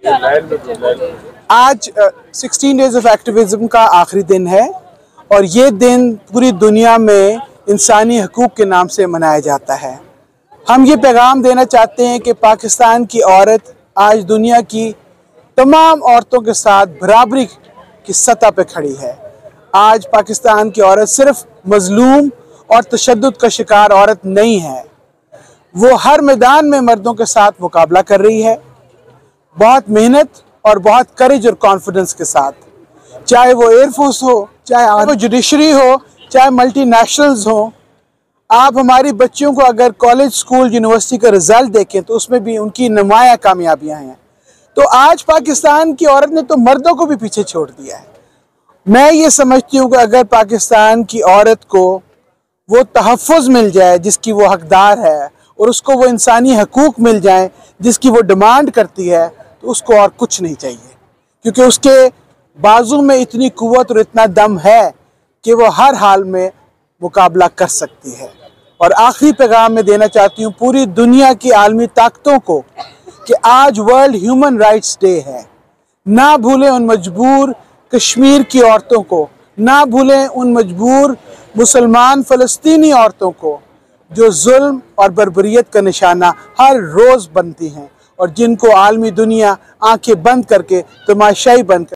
आज 16 days of activism का आखिरी दिन है और ये दिन पूरी दुनिया में इंसानी हकूक़ के नाम से मनाया जाता है। हम ये पैगाम देना चाहते हैं कि पाकिस्तान की औरत आज दुनिया की तमाम औरतों के साथ बराबरी की सतह पे खड़ी है। आज पाकिस्तान की औरत सिर्फ मजलूम और तशद्दुद का शिकार औरत नहीं है, वो हर मैदान में मर्दों के साथ मुकाबला कर रही है, बहुत मेहनत और बहुत करेज और कॉन्फिडेंस के साथ। चाहे वो एयरफोर्स हो, चाहे वो जुडिशरी हो, चाहे मल्टीनेशनल्स हो। आप हमारी बच्चियों को अगर कॉलेज, स्कूल, यूनिवर्सिटी का रिजल्ट देखें तो उसमें भी उनकी नुमायां कामयाबियां हैं। तो आज पाकिस्तान की औरत ने तो मर्दों को भी पीछे छोड़ दिया है। मैं ये समझती हूँ कि अगर पाकिस्तान की औरत को वो तहफ़्फ़ुज़ मिल जाए जिसकी वो हकदार है और उसको वो इंसानी हकूक़ मिल जाए जिसकी वो डिमांड करती है, तो उसको और कुछ नहीं चाहिए, क्योंकि उसके बाजू में इतनी कुव्वत और इतना दम है कि वो हर हाल में मुकाबला कर सकती है। और आखिरी पैगाम मैं देना चाहती हूँ पूरी दुनिया की आलमी ताकतों को कि आज वर्ल्ड ह्यूमन राइट्स डे है। ना भूलें उन मजबूर कश्मीर की औरतों को, ना भूलें उन मजबूर मुसलमान फ़लस्तीनी औरतों को जो जुल्म और बर्बरियत का निशाना हर रोज़ बनती हैं और जिनको आलमी दुनिया आंखें बंद करके तमाशाई बनकर